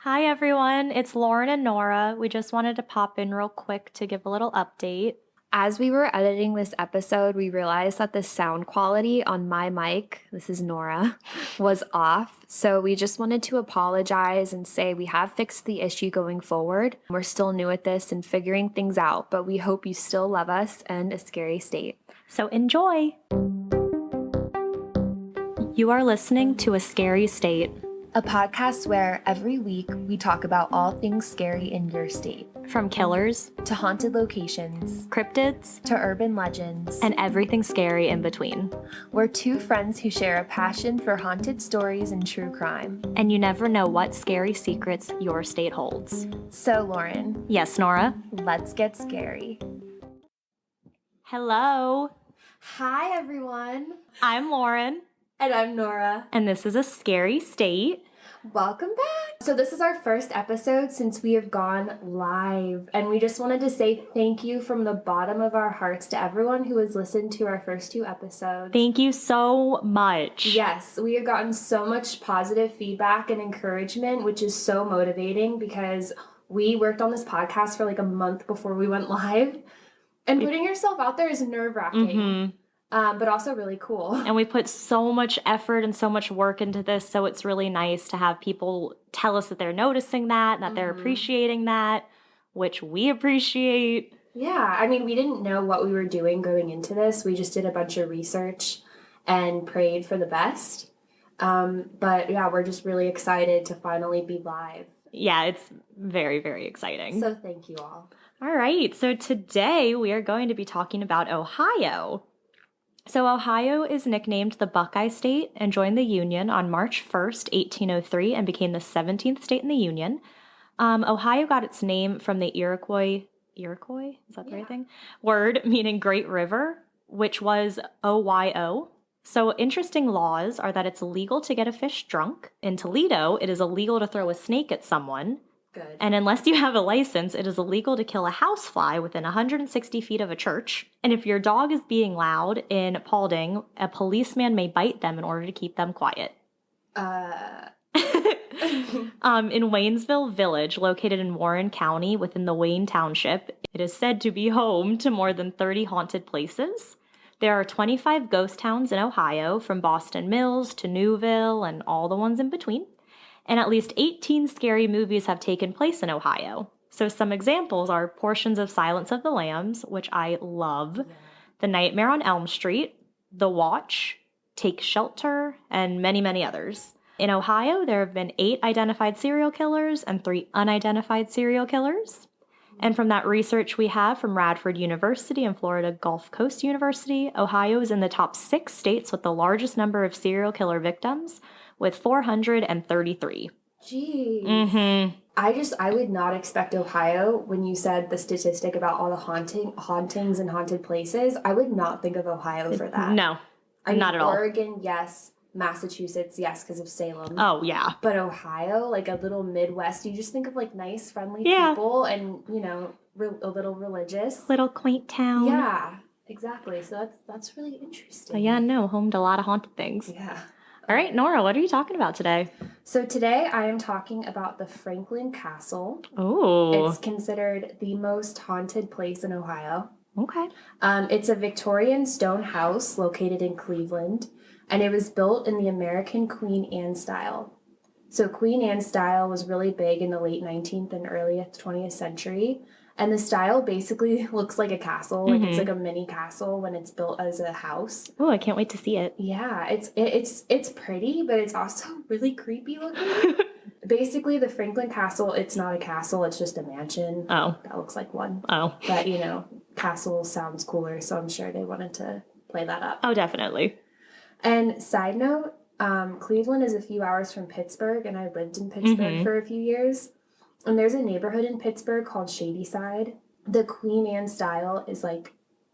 Hi everyone, it's Lauren and Nora. We just wanted to pop in real quick to give a little update. As we were editing this episode, we realized that the sound quality on my mic, this is Nora, was off. So we just wanted to apologize and say we have fixed the issue going forward. We're still new at this and figuring things out, but we hope you still love us and A Scary State. So enjoy! You are listening to A Scary State, a podcast where every week we talk about all things scary in your state. From killers, to haunted locations, cryptids, to urban legends, and everything scary in between. We're two friends who share a passion for haunted stories and true crime. And you never know what scary secrets your state holds. So, Lauren. Yes, Nora? Let's get scary. Hello. Hi, everyone. I'm Lauren. And I'm Nora. And this is A Scary State. Welcome back. So this is our first episode since we have gone live. And we just wanted to say thank you from the bottom of our hearts to everyone who has listened to our first two episodes. Thank you so much. Yes, we have gotten so much positive feedback and encouragement, which is so motivating because we worked on this podcast for like a month before we went live. And putting yourself out there is nerve-wracking. Mm-hmm. But also really cool. And we put so much effort and so much work into this, so it's really nice to have people tell us that they're noticing that they're appreciating that, which we appreciate. Yeah, I mean, we didn't know what we were doing going into this. We just did a bunch of research and prayed for the best. But yeah, we're just really excited to finally be live. Yeah, it's very, very exciting. So thank you all. All right, so today we are going to be talking about Ohio. So Ohio is nicknamed the Buckeye State and joined the Union on March 1st, 1803, and became the 17th state in the Union. Ohio got its name from the Iroquois, is that the right thing? Word meaning Great River, which was OYO. So interesting laws are that it's illegal to get a fish drunk. In Toledo, it is illegal to throw a snake at someone. Good. And unless you have a license, it is illegal to kill a housefly within 160 feet of a in if your dog is being loud in Paulding, a policeman may bite them in order to keep them quiet. In Waynesville Village, located in Warren County within the Wayne Township, it is said to be home to more than 30 haunted places. There are 25 ghost towns in Ohio, from Boston Mills to Newville and all the ones in between. And at least 18 scary movies have taken place in Ohio. So some examples are portions of Silence of the Lambs, which I love, The Nightmare on Elm Street, The Watch, Take Shelter, and many, many others. In Ohio, there have been 8 identified serial killers and 3 unidentified serial killers. And from that research we have from Radford University and Florida Gulf Coast University, Ohio is in the top 6 states with the largest number of serial killer victims, with 433. Jeez. Mm-hmm. I would not expect Ohio, when you said the statistic about all the hauntings and haunted places, I would not think of Ohio for that. No, not at all. Oregon, yes. Massachusetts, yes, because of Salem. Oh, yeah. But Ohio, like a little Midwest, you just think of like nice, friendly people and, you know, a little religious. Little quaint town. Yeah, exactly. So that's really interesting. But yeah, no, home to a lot of haunted things. Yeah. All right, Nora, what are you talking about today? So today I am talking about the Franklin Castle. Oh. It's considered the most haunted place in Ohio. Okay. It's a Victorian stone house located in Cleveland, and it was built in the American Queen Anne style. So Queen Anne style was really big in the late 19th and early 20th century. And the style basically looks like a castle. Like it's like a mini castle when it's built as a house. Oh, I can't wait to see it. Yeah, it's pretty, but it's also really creepy looking. Basically, the Franklin Castle, it's not a castle, it's just a mansion. Oh. That looks like one. Oh. But, you know, castle sounds cooler, so I'm sure they wanted to play that up. Oh, definitely. And side note, Cleveland is a few hours from Pittsburgh, and I lived in Pittsburgh for a few years. And there's a neighborhood in Pittsburgh called Shadyside. The Queen Anne style is like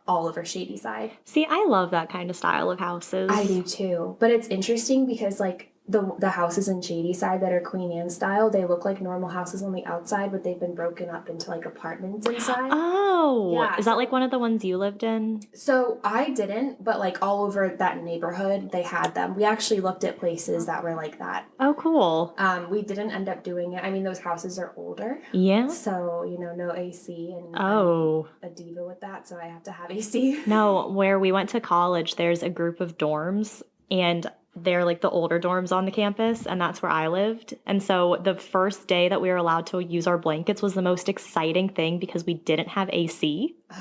all over Shadyside. See, I love that kind of style of houses. I do too. But it's interesting because like the houses in Shadyside that are Queen Anne style, they look like normal houses on the outside, but they've been broken up into like apartments inside. Oh, Yeah, is that like one of the ones you lived in? So I didn't, but like all over that neighborhood, they had them. We actually looked at places that were like that. Oh, cool. We didn't end up doing it. I mean, those houses are older. Yeah. So, no AC, and Oh. I'm a diva with that, so I have to have AC. No, where we went to college, there's a group of dorms, and they're like the older dorms on the campus, and that's where I lived. And so the first day that we were allowed to use our blankets was the most exciting thing because we didn't have AC. Oh my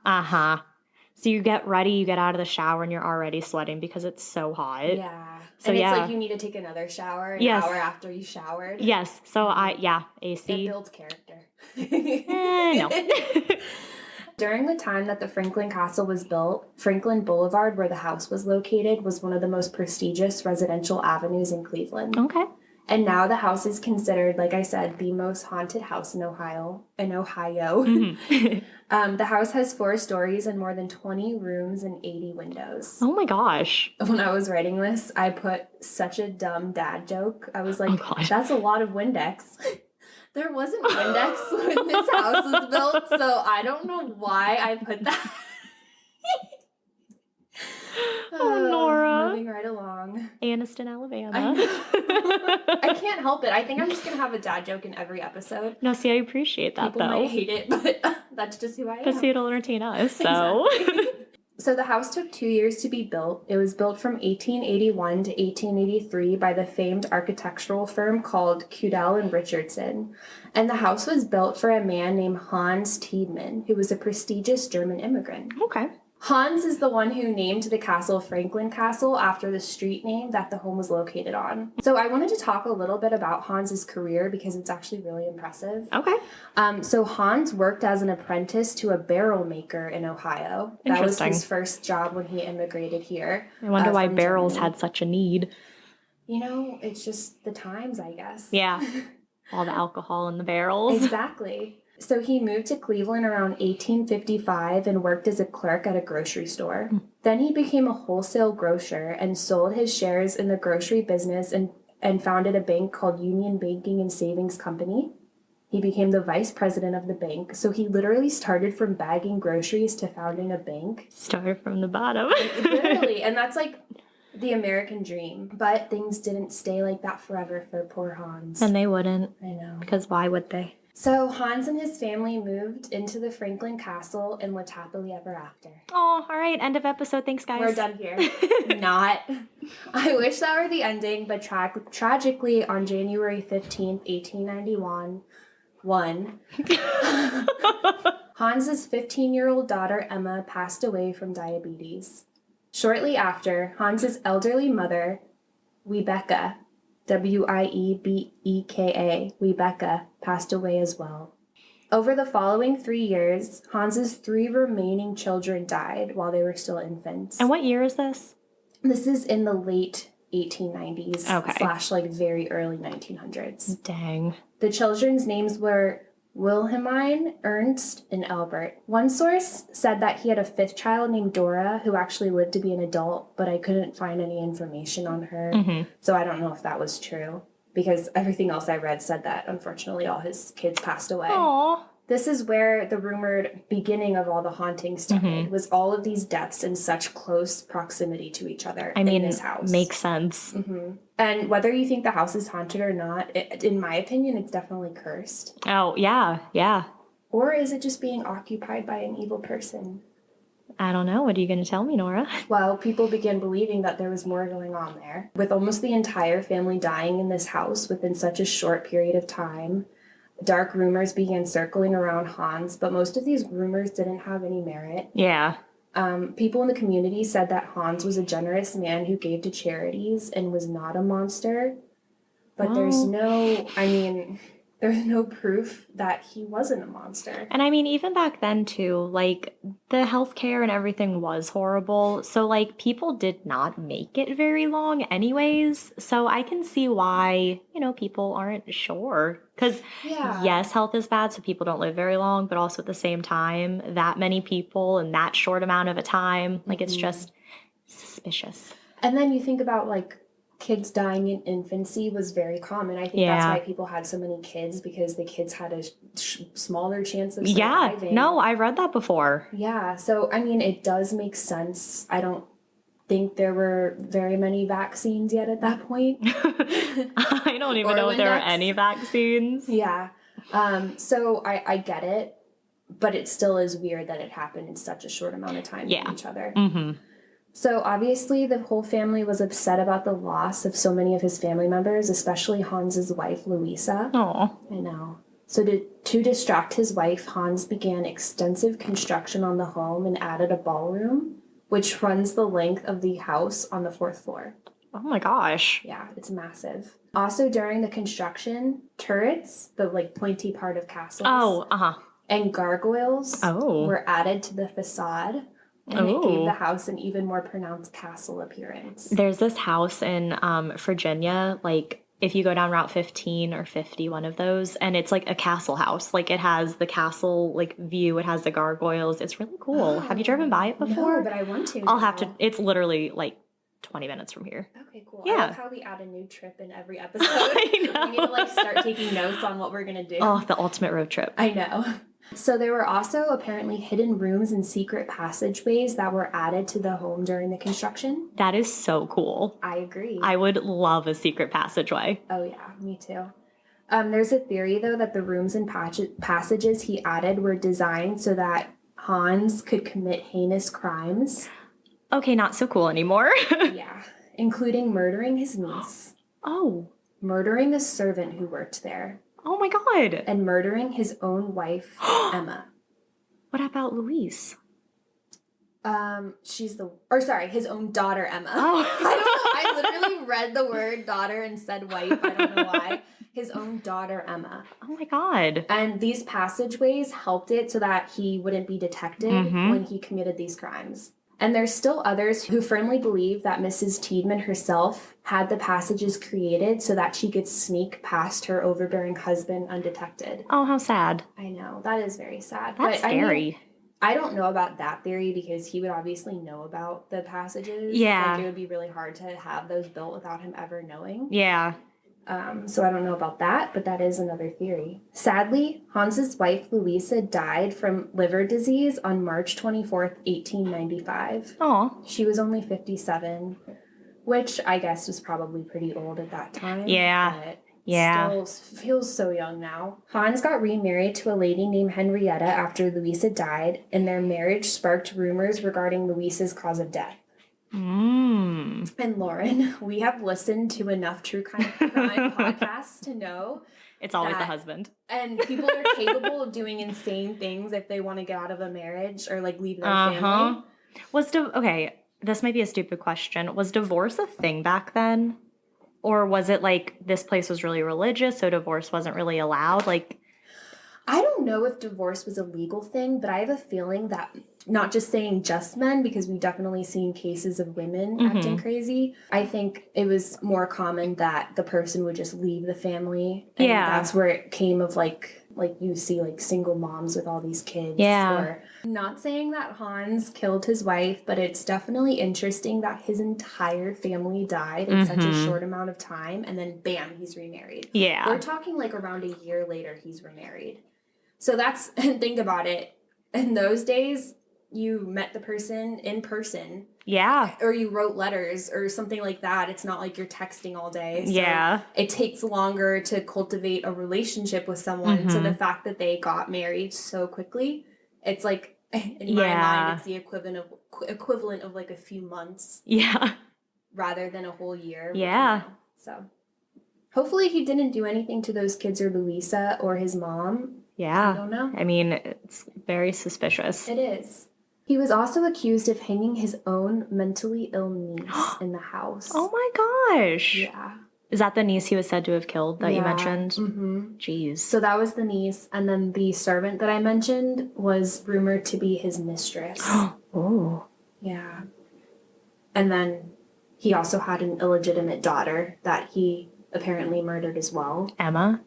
god. Uh-huh. So you get ready, you get out of the shower, and you're already sweating because it's so hot. Yeah. So and it's yeah. like you need to take another shower an Yes. hour after you showered. Yes. So AC. It builds character. No. During the time that the Franklin Castle was built, Franklin Boulevard, where the house was located, was one of the most prestigious residential avenues in Cleveland. Okay. And now the house is considered, like I said, the most haunted house in Ohio. Mm-hmm. The house has 4 stories and more than 20 rooms and 80 windows. Oh my gosh. When I was writing this, I put such a dumb dad joke. I was like, Oh gosh. that's a lot of Windex. There wasn't Windex when this house was built, so I don't know why I put that. Nora. Moving right along. Anniston, Alabama. I can't help it. I think I'm just going to have a dad joke in every episode. No, see, I appreciate that, People though. might hate it, but that's just who I am. Because it'll entertain us, so. Exactly. So the house took 2 years to be built. It was built from 1881 to 1883 by the famed architectural firm called Cudell and Richardson. And the house was built for a man named Hans Tiedemann, who was a prestigious German immigrant. Okay. Hans is the one who named the castle Franklin Castle after the street name that the home was located on. So I wanted to talk a little bit about Hans's career because it's actually really impressive. Okay. So Hans worked as an apprentice to a barrel maker in Ohio. That was his first job when he immigrated here. I wonder why barrels Germany. had such a need. It's just the times, I guess. Yeah. All the alcohol in the barrels. Exactly. So he moved to Cleveland around 1855 and worked as a clerk at a grocery store. Then he became a wholesale grocer and sold his shares in the grocery business and founded a bank called Union Banking and Savings Company. He became the vice president of the bank. So he literally started from bagging groceries to founding a bank. Start from the bottom. Literally. And that's like the American dream. But things didn't stay like that forever for poor Hans. And they wouldn't. I know. Because why would they? So Hans and his family moved into the Franklin Castle and lived happily ever after. Oh, all right. End of episode. Thanks, guys. We're done here. Not. I wish that were the ending, but tragically on January 15th, 1891, Hans's 15-year-old daughter Emma passed away from diabetes. Shortly after, Hans's elderly mother, Wiebeke, Wiebeka, Wiebeke, passed away as well. Over the following 3 years, Hans's 3 remaining children died while they were still infants. And what year is this? This is in the late 1890s / like very early 1900s. Dang. The children's names were Wilhelmine, Ernst, and Albert. One source said that he had a 5th child named Nora who actually lived to be an adult, but I couldn't find any information on her. Mm-hmm. So I don't know if that was true because everything else I read said that unfortunately all his kids passed away. Aww. This is where the rumored beginning of all the hauntings started, was all of these deaths in such close proximity to each other in this house. Makes sense. Mm-hmm. And whether you think the house is haunted or not, in my opinion, it's definitely cursed. Oh, yeah, yeah. Or is it just being occupied by an evil person? I don't know. What are you going to tell me, Nora? Well, people began believing that there was more going on there. With almost the entire family dying in this house within such a short period of time, dark rumors began circling around Hans, but most of these rumors didn't have any merit. Yeah. People in the community said that Hans was a generous man who gave to charities and was not a monster. But there's no proof that he wasn't a monster. And I mean, even back then, too, like, the healthcare and everything was horrible. So, like, people did not make it very long anyways. So I can see why, people aren't sure. Because, yes, health is bad, so people don't live very long. But also at the same time, that many people in that short amount of a time, like, it's just suspicious. And then you think about, like, kids dying in infancy was very common. I think that's why people had so many kids, because the kids had a smaller chance of surviving. Yeah, no, I read that before. Yeah, so I mean, it does make sense. I don't think there were very many vaccines yet at that point. I don't even know if there were any vaccines. Yeah. So I get it, but it still is weird that it happened in such a short amount of time from each other. Mm-hmm. So obviously the whole family was upset about the loss of so many of his family members, especially Hans's wife, Louisa. Oh, I know. So to distract his wife, Hans began extensive construction on the home and added a ballroom, which runs the length of the house on the 4th floor. Oh my gosh. Yeah, it's massive. Also, during the construction, turrets, the like pointy part of castles, and gargoyles were added to the facade, and it gave the house an even more pronounced castle appearance. There's this house in Virginia, like if you go down Route 15 or 50, one of those, and it's like a castle house. Like it has the castle like view, it has the gargoyles. It's really cool. Have you driven by it before? No, but I want to. I'll have to. It's literally like 20 minutes from here. Okay, cool. Yeah. I love how we add a new trip in every episode. I know. We need to like start taking notes on what we're going to do. Oh, the ultimate road trip. I know. So there were also apparently hidden rooms and secret passageways that were added to the home during the construction. That is so cool. I agree. I would love a secret passageway. Oh yeah, me too. There's a theory though that the rooms and passages he added were designed so that Hans could commit heinous crimes. Okay, not so cool anymore. Yeah, including murdering his niece. Oh. Murdering the servant who worked there. Oh my god. And murdering his own wife, Emma. What about Louise? His own daughter, Emma. Oh. I don't know. I literally read the word daughter and said wife. I don't know why. His own daughter, Emma. Oh my god. And these passageways helped it so that he wouldn't be detected when he committed these crimes. And there's still others who firmly believe that Mrs. Tiedemann herself had the passages created so that she could sneak past her overbearing husband undetected. Oh, how sad. I know. That is very sad. That's scary. I don't know about that theory because he would obviously know about the passages. Yeah. Like, it would be really hard to have those built without him ever knowing. Yeah. So I don't know about that, but that is another theory. Sadly, Hans's wife, Louisa, died from liver disease on March 24th, 1895. Oh. She was only 57, which I guess was probably pretty old at that time. Yeah. But yeah. Still feels so young now. Hans got remarried to a lady named Henrietta after Louisa died, and their marriage sparked rumors regarding Louisa's cause of death. And Lauren, we have listened to enough true crime podcasts to know it's always the husband. And people are capable of doing insane things if they want to get out of a marriage or like leave their family. Okay, this might be a stupid question. Was divorce a thing back then? Or was it like this place was really religious, so divorce wasn't really allowed? Like, I don't know if divorce was a legal thing, but I have a feeling that, not just saying just men, because we've definitely seen cases of women acting crazy. I think it was more common that the person would just leave the family. And that's where it came of like you see like single moms with all these kids. Yeah. Or, not saying that Hans killed his wife, but it's definitely interesting that his entire family died in such a short amount of time. And then bam, he's remarried. Yeah. We're talking like around a year later he's remarried. So that's, and think about it, in those days, you met the person in person. Yeah. Or you wrote letters or something like that. It's not like you're texting all day. So yeah. It takes longer to cultivate a relationship with someone. So the fact that they got married so quickly, it's like, in my mind, it's the equivalent of like a few months. Yeah. Rather than a whole year. Yeah. So hopefully he didn't do anything to those kids or Louisa or his mom. Yeah. I don't know. I mean, it's very suspicious. It is. He was also accused of hanging his own mentally ill niece in the house. Oh my gosh. Yeah. Is that the niece he was said to have killed that you mentioned? Mm-hmm. Jeez. So that was the niece, and then the servant that I mentioned was rumored to be his mistress. Oh. Yeah. And then he also had an illegitimate daughter that he apparently murdered as well. Emma?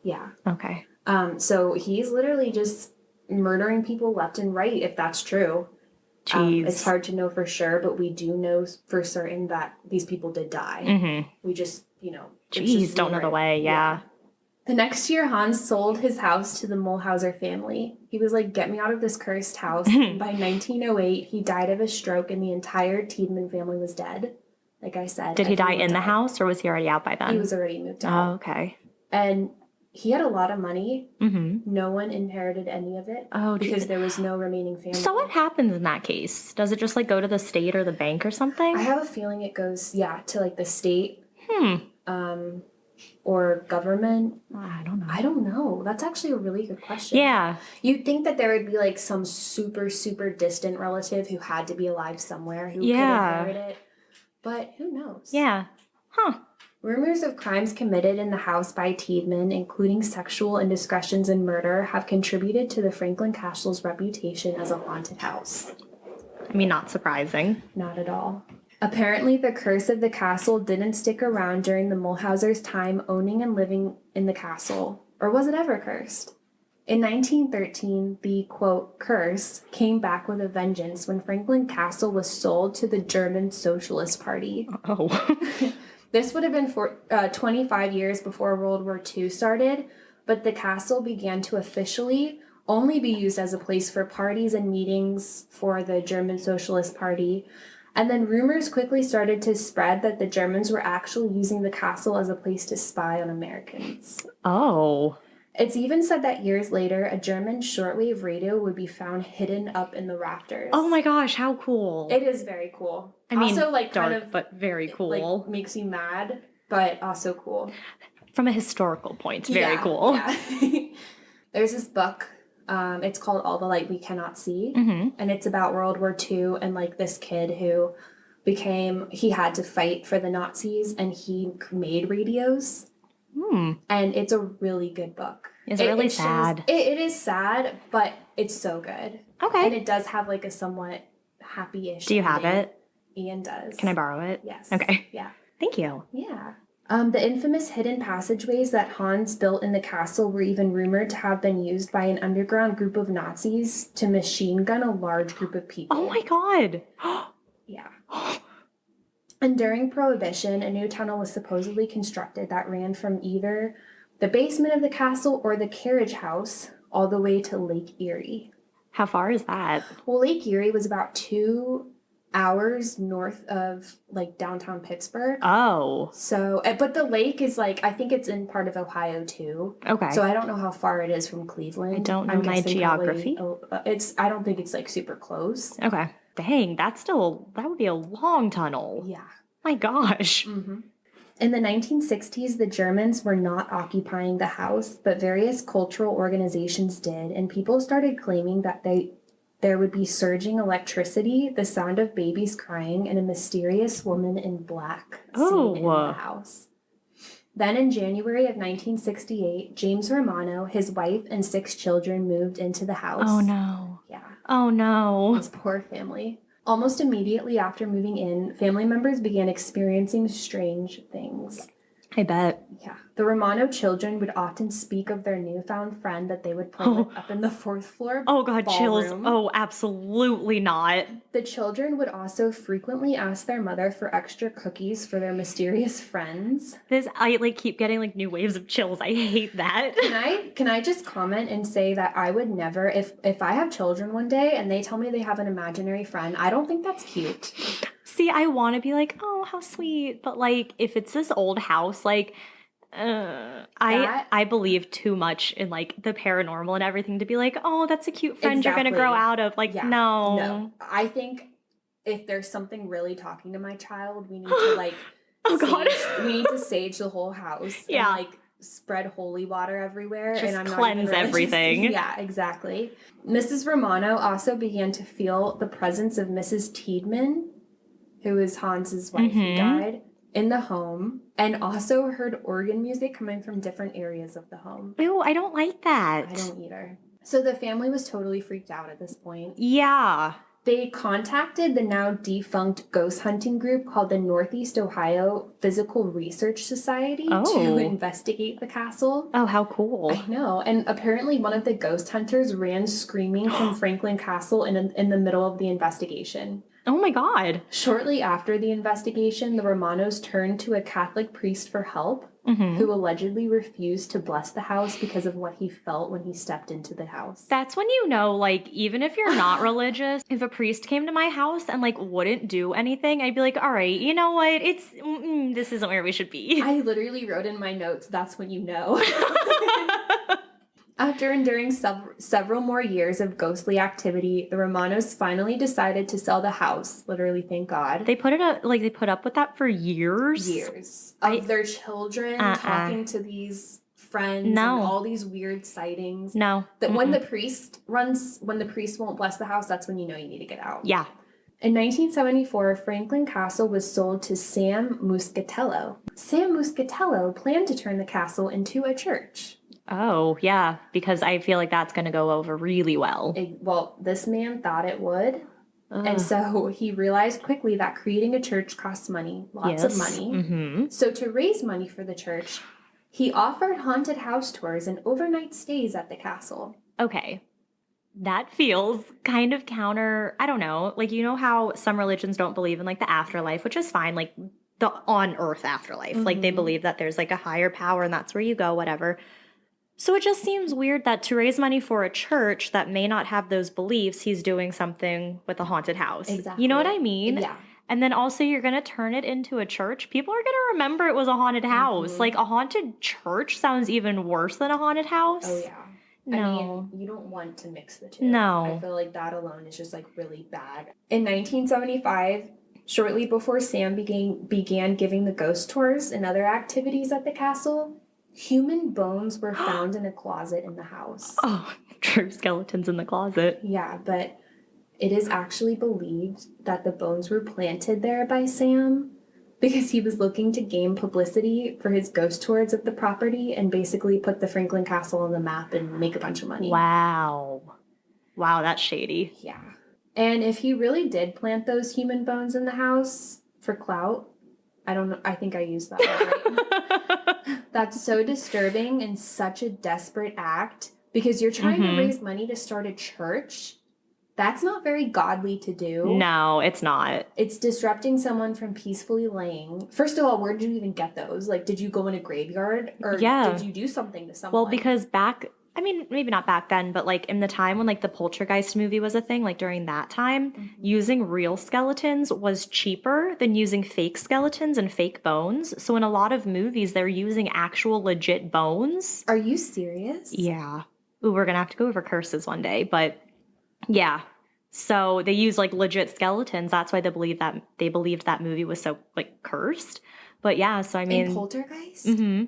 Yeah. Okay. So he's literally just murdering people left and right, if that's true. Jeez. It's hard to know for sure, but we do know for certain that these people did die. Mm-hmm. We just, it's Jeez, just don't know the rumored. way, yeah. The next year, Hans sold his house to the Mulhauser family. He was like, get me out of this cursed house. And by 1908, he died of a stroke and the entire Tiedemann family was dead. Like I said. Did he die everyone in the died. house or was he already out by then? He was already moved Oh, out. okay. And he had a lot of money. Mm-hmm. No one inherited any of it. Oh, because geez. there was no remaining family. So what happens in that case? Does it just like go to the state or the bank or something? I have a feeling it goes, to like the state. Hmm. Or government. I don't know. I don't know. That's actually a really good question. Yeah. You'd think that there would be like some super, super distant relative who had to be alive somewhere who could inherit it. But who knows? Yeah. Huh. Rumors of crimes committed in the house by Tiedemann, including sexual indiscretions and murder, have contributed to the Franklin Castle's reputation as a haunted house. I mean, not surprising. Not at all. Apparently, the curse of the castle didn't stick around during the Mulhausers' time owning and living in the castle. Or was it ever cursed? In 1913, the, quote, curse came back with a vengeance when Franklin Castle was sold to the German Socialist Party. Oh. This would have been 25 years before World War II started, but the castle began to officially only be used as a place for parties and meetings for the German Socialist Party. And then rumors quickly started to spread that the Germans were actually using the castle as a place to spy on Americans. Oh. It's even said that years later, a German shortwave radio would be found hidden up in the rafters. Oh my gosh, how cool. It is very cool. I mean, also, like, dark, kind of, but very cool. Like, makes you mad, but also cool. From a historical point, very cool. Yeah. There's this book. It's called All the Light We Cannot See. Mm-hmm. And it's about World War II and like this kid who he had to fight for the Nazis and he made radios. And it's a really good book. It's really sad. It is sad, but it's so good. Okay. And it does have like a somewhat happy-ish Do you have ending. it? Ian does. Can I borrow it? Yes. Okay. Yeah. Thank you. Yeah. The infamous hidden passageways that Hans built in the castle were even rumored to have been used by an underground group of Nazis to machine gun a large group of people. Oh my god. Yeah. And during Prohibition, a new tunnel was supposedly constructed that ran from either the basement of the castle or the carriage house all the way to Lake Erie. How far is that? Well, Lake Erie was about 2 hours north of like downtown Pittsburgh. Oh. So, but the lake is like, I think it's in part of Ohio too. Okay. So I don't know how far it is from Cleveland. I don't know I'm my guessing geography. I don't think it's like super close. Okay. Dang, that would be a long tunnel. Yeah. My gosh. Mm-hmm. In the 1960s, the Germans were not occupying the house, but various cultural organizations did, and people started claiming that there would be surging electricity, the sound of babies crying, and a mysterious woman in black seen in the house. Then in January of 1968, James Romano, his wife, and 6 children moved into the house. Oh no. Yeah. Oh no. His poor family. Almost immediately after moving in, family members began experiencing strange things. I bet. Yeah. The Romano children would often speak of their newfound friend that they would play with up in the 4th floor Oh god, ballroom. chills. Oh, absolutely not. The children would also frequently ask their mother for extra cookies for their mysterious friends. I like keep getting like new waves of chills. I hate that. Can I just comment and say that I would never, if I have children one day and they tell me they have an imaginary friend, I don't think that's cute. See, I want to be like, oh, how sweet. But like, if it's this old house, like, I believe too much in like the paranormal and everything to be like, oh, that's a cute friend you're gonna grow out of. Like, no. I think if there's something really talking to my child, we need to like, we need to sage the whole house. Yeah. And, like, spread holy water everywhere. Just and I'm cleanse everything. Yeah, exactly. Mrs. Romano also began to feel the presence of Mrs. Tiedemann, who is Hans's wife who died, in the home, and also heard organ music coming from different areas of the home. Ew, I don't like that. I don't either. So the family was totally freaked out at this point. Yeah. They contacted the now defunct ghost hunting group called the Northeast Ohio Physical Research Society to investigate the castle. Oh, how cool. I know. And apparently one of the ghost hunters ran screaming from Franklin Castle in the middle of the investigation. Oh my God. Shortly after the investigation, the Romanos turned to a Catholic priest for help, who allegedly refused to bless the house because of what he felt when he stepped into the house. That's when you know, like, even if you're not religious, if a priest came to my house and, like, wouldn't do anything, I'd be like, all right, you know what? This isn't where we should be. I literally wrote in my notes, that's when you know. After enduring several more years of ghostly activity, the Romanos finally decided to sell the house. Literally, thank God. They put up with that for years? Years. Of their children talking to these friends and all these weird sightings. No. That when the priest won't bless the house, that's when you know you need to get out. Yeah. In 1974, Franklin Castle was sold to Sam Muscatello. Sam Muscatello planned to turn the castle into a church. Oh, yeah, because I feel like that's going to go over really well. This man thought it would. And so he realized quickly that creating a church costs money, lots of money. Mm-hmm. So to raise money for the church, he offered haunted house tours and overnight stays at the castle. Okay. That feels kind of counter, I don't know, like, you know how some religions don't believe in, like, the afterlife, which is fine, like, the on-earth afterlife. Like, they believe that there's, like, a higher power and that's where you go, whatever. So it just seems weird that to raise money for a church that may not have those beliefs, he's doing something with a haunted house. Exactly. You know what I mean? Yeah. And then also you're going to turn it into a church. People are going to remember it was a haunted house. Like, a haunted church sounds even worse than a haunted house. Oh, yeah. No. I mean, you don't want to mix the two. No. I feel like that alone is just, like, really bad. In 1975, shortly before Sam began giving the ghost tours and other activities at the castle, human bones were found in a closet in the house. Oh, true skeletons in the closet. Yeah, but it is actually believed that the bones were planted there by Sam because he was looking to gain publicity for his ghost tours of the property and basically put the Franklin Castle on the map and make a bunch of money. Wow. Wow, that's shady. Yeah. And if he really did plant those human bones in the house for clout, I don't know. I think I used that right. That's so disturbing and such a desperate act because you're trying to raise money to start a church. That's not very godly to do. No, it's not. It's disrupting someone from peacefully laying. First of all, where did you even get those? Like, did you go in a graveyard? Or did you do something to someone? Well, because maybe not back then, but, like, in the time when, like, the Poltergeist movie was a thing, like, during that time, using real skeletons was cheaper than using fake skeletons and fake bones. So in a lot of movies, they're using actual legit bones. Are you serious? Yeah. Ooh, we're going to have to go over curses one day, but yeah. So they use, like, legit skeletons. That's why they believed that movie was so, like, cursed. But yeah, so I mean. In Poltergeist? Mm-hmm.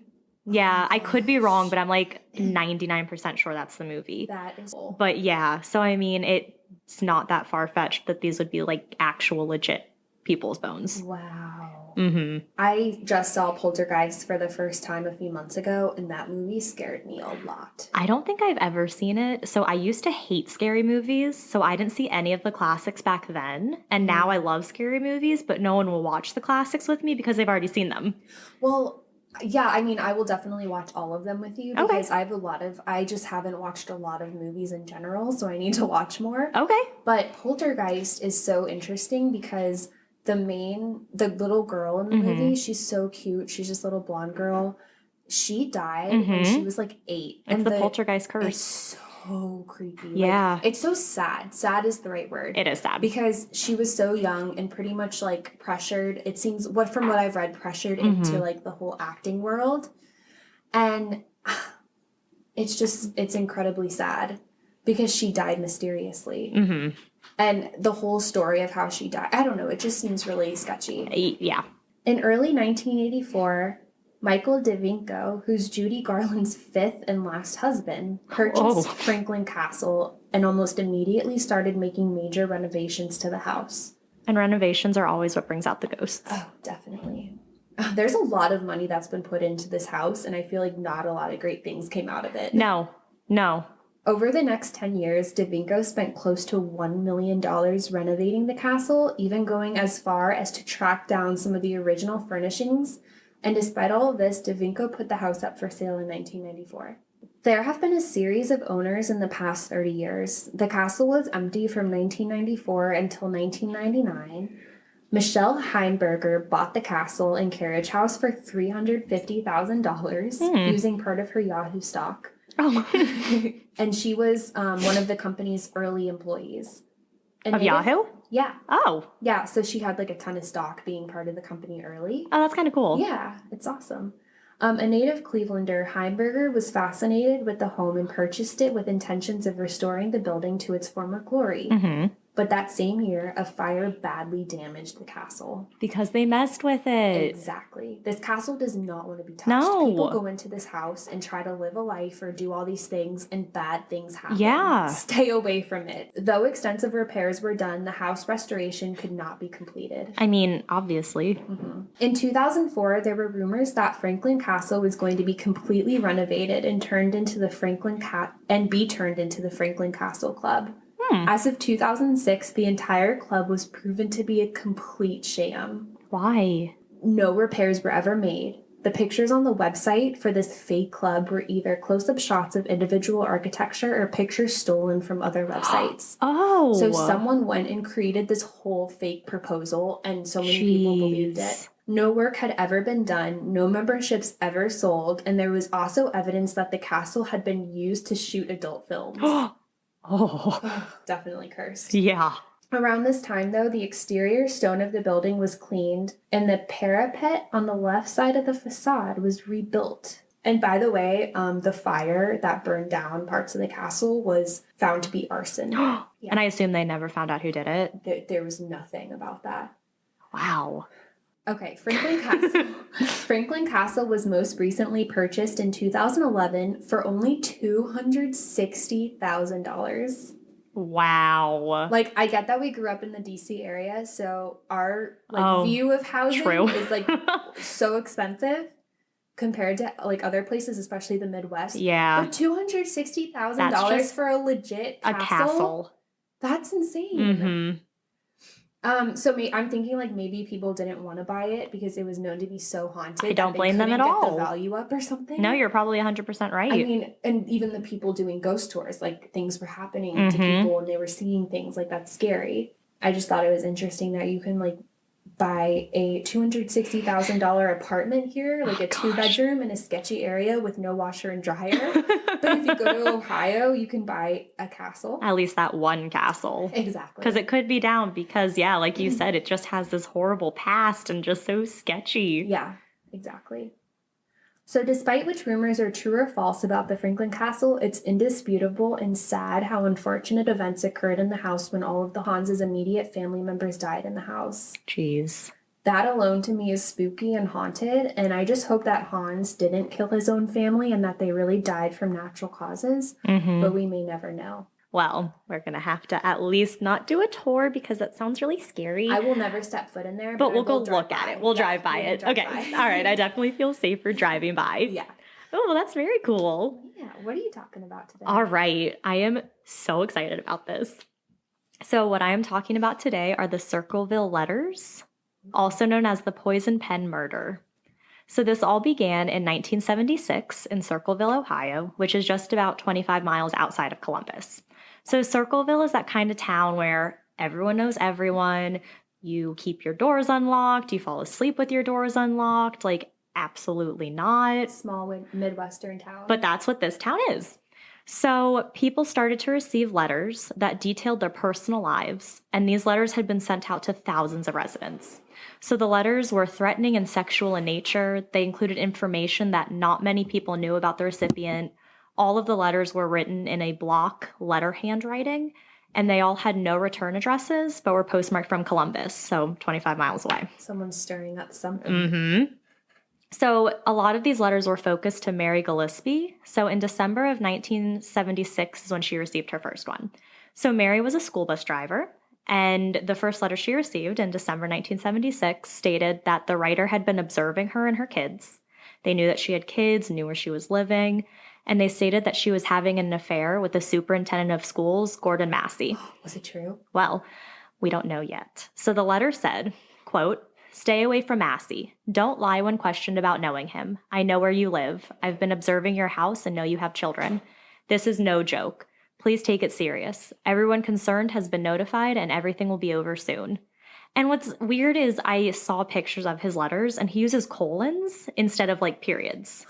Yeah, I could be wrong, but I'm like 99% sure that's the movie. That is cool. But yeah, so I mean, it's not that far-fetched that these would be like actual legit people's bones. Wow. Mm-hmm. I just saw Poltergeist for the first time a few months ago, and that movie scared me a lot. I don't think I've ever seen it. So I used to hate scary movies, so I didn't see any of the classics back then. And now I love scary movies, but no one will watch the classics with me because they've already seen them. Well, yeah, I mean, I will definitely watch all of them with you because I just haven't watched a lot of movies in general, so I need to watch more. Okay. But Poltergeist is so interesting because the little girl in the movie, she's so cute. She's this little blonde girl. She died when she was like 8. It's the Poltergeist curse. It's so creepy. Yeah. Like, it's so sad. Sad is the right word. It is sad. Because she was so young and pretty much like pressured, it seems, from what I've read, pressured into like the whole acting world. And it's incredibly sad because she died mysteriously. Mm-hmm. And the whole story of how she died, I don't know, it just seems really sketchy. Yeah. In early 1984, Michael DeVinco, who's Judy Garland's 5th and last husband, purchased Franklin Castle and almost immediately started making major renovations to the house. And renovations are always what brings out the ghosts. Oh, definitely. There's a lot of money that's been put into this house, and I feel like not a lot of great things came out of it. No. Over the next 10 years, Davinko spent close to $1 million renovating the castle, even going as far as to track down some of the original furnishings. And despite all of this, Davinko put the house up for sale in 1994. There have been a series of owners in the past 30 years. The castle was empty from 1994 until 1999. Michelle Heimberger bought the castle and carriage house for $350,000 using part of her Yahoo stock. Oh. And she was one of the company's early employees. Of Yahoo? Yeah. Oh. Yeah, so she had like a ton of stock being part of the company early. Oh, that's kind of cool. Yeah, it's awesome. A native Clevelander, Heimberger was fascinated with the home and purchased it with intentions of restoring the building to its former glory. Mm-hmm. But that same year, a fire badly damaged the castle. Because they messed with it. Exactly. This castle does not want to be touched. No. People go into this house and try to live a life or do all these things, and bad things happen. Yeah. Stay away from it. Though extensive repairs were done, the house restoration could not be completed. I mean, obviously. Mm-hmm. In 2004, there were rumors that Franklin Castle was going to be completely renovated and turned into the Franklin Castle Club. As of 2006, the entire club was proven to be a complete sham. Why? No repairs were ever made. The pictures on the website for this fake club were either close-up shots of individual architecture or pictures stolen from other websites. Oh. So someone went and created this whole fake proposal, and so many people believed it. No work had ever been done, no memberships ever sold, and there was also evidence that the castle had been used to shoot adult films. Oh. Definitely cursed. Yeah. Around this time, though, the exterior stone of the building was cleaned, and the parapet on the left side of the facade was rebuilt. And by the way, the fire that burned down parts of the castle was found to be arson. Yeah. And I assume they never found out who did it? There was nothing about that. Wow. Okay, Franklin Castle. Franklin Castle was most recently purchased in 2011 for only $260,000. Wow. Like, I get that we grew up in the DC area, so our view of housing is like so expensive compared to like other places, especially the Midwest. Yeah. But $260,000 for a legit castle. That's insane. Mm-hmm. So I'm thinking like maybe people didn't want to buy it because it was known to be so haunted. I don't blame them at get all. The value up or something. No, you're probably 100% right. I mean, and even the people doing ghost tours, like things were happening to people and they were seeing things, like that's scary. I just thought it was interesting that you can like buy a $260,000 apartment here, like a 2-bedroom in a sketchy area with no washer and dryer. But if you go to Ohio, you can buy a castle. At least that one castle. Exactly. Because it could be down because, yeah, like you said, it just has this horrible past and just so sketchy. Yeah, exactly. So despite which rumors are true or false about the Franklin Castle, it's indisputable and sad how unfortunate events occurred in the house when all of the Hans's immediate family members died in the house. Jeez. That alone to me is spooky and haunted, and I just hope that Hans didn't kill his own family and that they really died from natural causes, but we may never know. Well, we're going to have to at least not do a tour because that sounds really scary. I will never step foot in there. But we'll go look at it. We'll drive by it. Okay. All right. I definitely feel safer driving by. Yeah. Oh, well, that's very cool. Yeah. What are you talking about today? All right. I am so excited about this. So what I am talking about today are the Circleville Letters, also known as the Poison Pen Murder. So this all began in 1976 in Circleville, Ohio, which is just about 25 miles outside of Columbus. So Circleville is that kind of town where everyone knows everyone. You keep your doors unlocked. You fall asleep with your doors unlocked. Like, absolutely not. Small Midwestern town. But that's what this town is. So people started to receive letters that detailed their personal lives, and these letters had been sent out to thousands of residents. So the letters were threatening and sexual in nature. They included information that not many people knew about the recipient. All of the letters were written in a block letter handwriting, and they all had no return addresses, but were postmarked from Columbus, so 25 miles away. Someone's stirring up something. Mm-hmm. So a lot of these letters were focused to Mary Gillespie. So in December of 1976 is when she received her first one. So Mary was a school bus driver, and the first letter she received in December 1976 stated that the writer had been observing her and her kids. They knew that she had kids, knew where she was living, and they stated that she was having an affair with the superintendent of schools, Gordon Massey. Was it true? Well, we don't know yet. So the letter said, quote, "Stay away from Massey. Don't lie when questioned about knowing him. I know where you live. I've been observing your house and know you have children. This is no joke. Please take it serious. Everyone concerned has been notified and everything will be over soon." And what's weird is I saw pictures of his letters and he uses colons instead of like periods.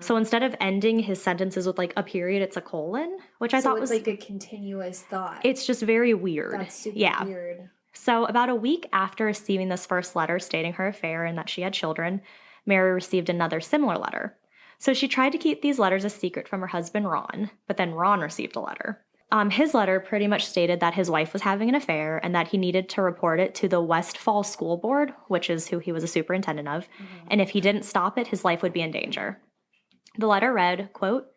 So instead of ending his sentences with like a period, it's a colon, which I thought was like a continuous thought. It's just very weird. That's super weird. So about a week after receiving this first letter stating her affair and that she had children, Mary received another similar letter. So she tried to keep these letters a secret from her husband, Ron, but then Ron received a letter. His letter pretty much stated that his wife was having an affair and that he needed to report it to the Westfall School Board, which is who he was a superintendent of, and if he didn't stop it, his life would be in danger. The letter read, quote,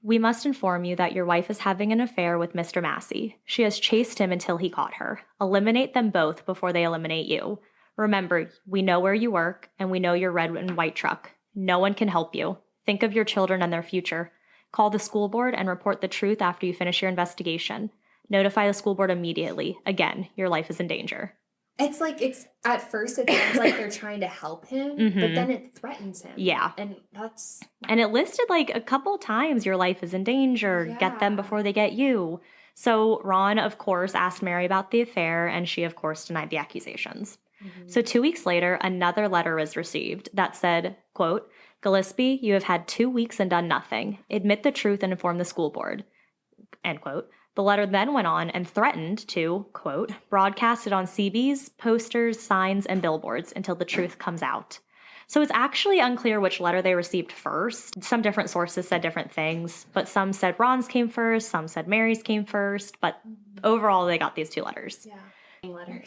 "We must inform you that your wife is having an affair with Mr. Massey. She has chased him until he caught her. Eliminate them both before they eliminate you. Remember, we know where you work, and we know your red and white truck. No one can help you. Think of your children and their future. Call the school board and report the truth after you finish your investigation. Notify the school board immediately. Again, your life is in danger." It's like, at first it sounds like they're trying to help him, but then it threatens him. Yeah. And that's... And it listed like a couple times, your life is in danger, get them before they get you. So Ron, of course, asked Mary about the affair, and she, of course, denied the accusations. So 2 weeks later, another letter was received that said, quote, "Gillespie, you have had 2 weeks and done nothing. Admit the truth and inform the school board." End quote. The letter then went on and threatened to, quote, "broadcast it on CBs, posters, signs, and billboards until the truth comes out." So it's actually unclear which letter they received first. Some different sources said different things, but some said Ron's came first, some said Mary's came first, but overall they got these two letters. Yeah.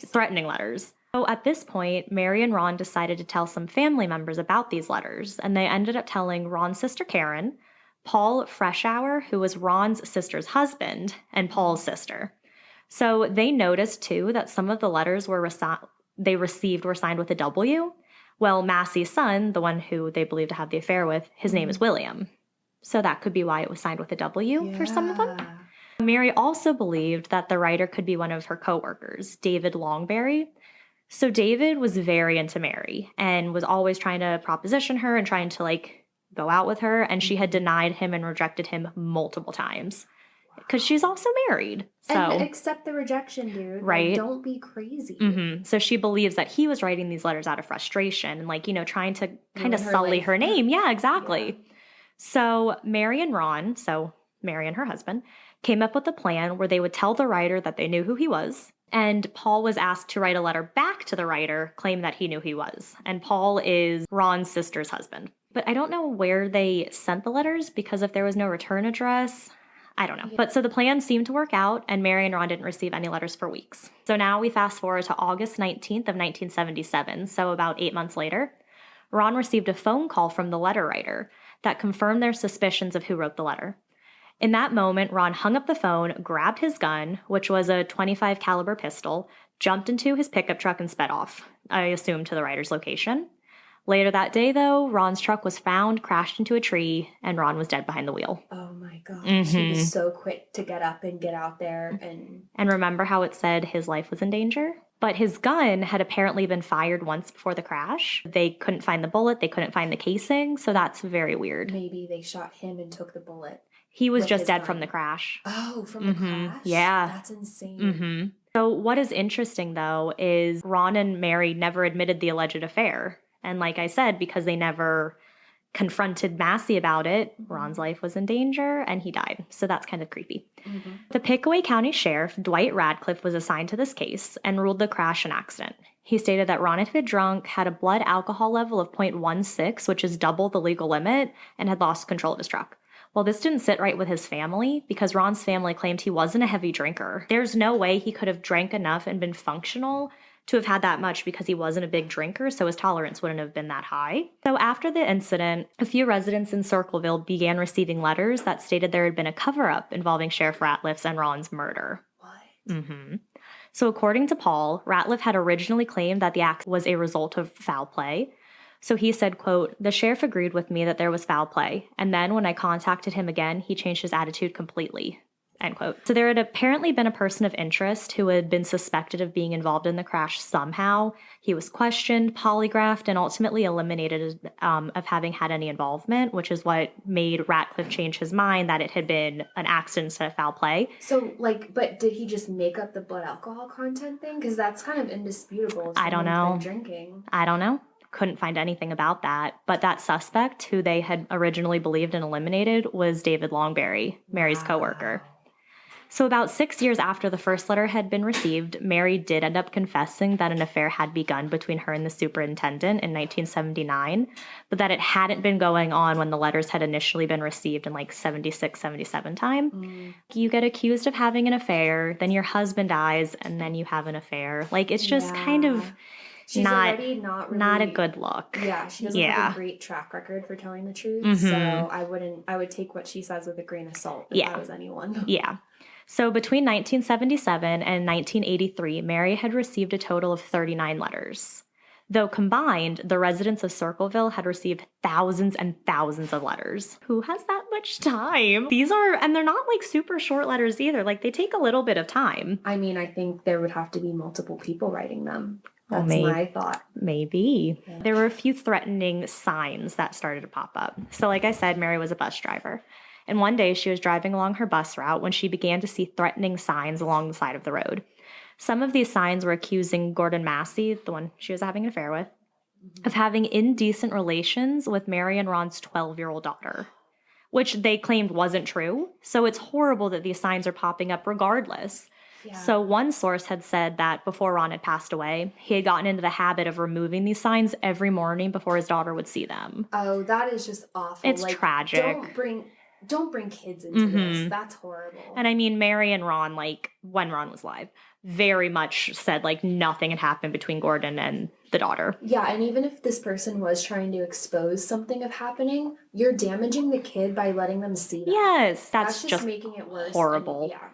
Threatening letters. So at this point, Mary and Ron decided to tell some family members about these letters, and they ended up telling Ron's sister Karen, Paul Freshour, who was Ron's sister's husband, and Paul's sister. So they noticed, too, that some of the letters they received were signed with a W. Well, Massey's son, the one who they believe to have the affair with, his name is William. So that could be why it was signed with a W for some of them. Mary also believed that the writer could be one of her coworkers, David Longberry. So David was very into Mary and was always trying to proposition her and trying to, like, go out with her, and she had denied him and rejected him multiple times because she's also married. So and accept the rejection, dude. Right? Like, don't be crazy. So she believes that he was writing these letters out of frustration and, like, you know, trying to kind of sully her name. Yeah, exactly. Yeah. So Mary and Ron, so Mary and her husband, came up with a plan where they would tell the writer that they knew who he was. And Paul was asked to write a letter back to the writer, claim that he knew who he was. And Paul is Ron's sister's husband. But I don't know where they sent the letters, because if there was no return address, I don't know. But so the plan seemed to work out, and Mary and Ron didn't receive any letters for weeks. So now we fast forward to August 19th of 1977, so about 8 months later. Ron received a phone call from the letter writer that confirmed their suspicions of who wrote the letter. In that moment, Ron hung up the phone, grabbed his gun, which was a .25 caliber pistol, jumped into his pickup truck and sped off, I assume to the writer's location. Later that day, though, Ron's truck was found, crashed into a tree, and Ron was dead behind the wheel. Oh my gosh. He was so quick to get up and get out there. And remember how it said his life was in danger? But his gun had apparently been fired once before the crash. They couldn't find the bullet, they couldn't find the casing, so that's very weird. Maybe they shot him and took the bullet. He was just dead from the crash. Oh, from the crash? Yeah. That's insane. So what is interesting, though, is Ron and Mary never admitted the alleged affair. And like I said, because they never confronted Massey about it, Ron's life was in danger and he died. So that's kind of creepy. The Pickaway County Sheriff, Dwight Radcliffe, was assigned to this case and ruled the crash an accident. He stated that Ron had been drunk, had a blood alcohol level of .16, which is double the legal limit, and had lost control of his truck. Well, this didn't sit right with his family because Ron's family claimed he wasn't a heavy drinker. There's no way he could have drank enough and been functional to have had that much because he wasn't a big drinker, so his tolerance wouldn't have been that high. So after the incident, a few residents in Circleville began receiving letters that stated there had been a cover-up involving Sheriff Ratliff's and Ron's murder. What? So according to Paul, Ratliff had originally claimed that the act was a result of foul play, So he said, quote, "The sheriff agreed with me that there was foul play. And then when I contacted him again, he changed his attitude completely." End quote. So there had apparently been a person of interest who had been suspected of being involved in the crash somehow. He was questioned, polygraphed, and ultimately eliminated of having had any involvement, which is what made Ratcliffe change his mind that it had been an accident instead of foul play. So, but did he just make up the blood alcohol content thing? Because that's kind of indisputable. I don't know. Been drinking. I don't know. Couldn't find anything about that. But that suspect, who they had originally believed and eliminated, was David Longberry, Mary's coworker. So about 6 years after the first letter had been received, Mary did end up confessing that an affair had begun between her and the superintendent in 1979, but that it hadn't been going on when the letters had initially been received in 76, 77 time. You get accused of having an affair, then your husband dies, and then you have an affair. It's just kind of... She's already not a good look. Yeah, she doesn't have a great track record for telling the truth. So I would take what she says with a grain of salt if I was anyone. Yeah. So between 1977 and 1983, Mary had received a total of 39 letters. Though combined, the residents of Circleville had received thousands and thousands of letters. Who has that much time? And they're not super short letters either. They take a little bit of time. I mean, I think there would have to be multiple people writing them. That's my thought. Maybe. Yeah. There were a few threatening signs that started to pop up. So like I said, Mary was a bus driver. And one day she was driving along her bus route when she began to see threatening signs along the side of the road. Some of these signs were accusing Gordon Massey, the one she was having an affair with, of having indecent relations with Mary and Ron's 12-year-old daughter, which they claimed wasn't true. So it's horrible that these signs are popping up regardless. Yeah. So one source had said that before Ron had passed away, he had gotten into the habit of removing these signs every morning before his daughter would see them. Oh, that is just awful. It's tragic. Don't bring kids into this. That's horrible. And I mean, Mary and Ron, when Ron was live, very much said nothing had happened between Gordon and the daughter. Yeah, and even if this person was trying to expose something of happening, you're damaging the kid by letting them see that. Yes, that's just making it worse. Horrible. Yeah.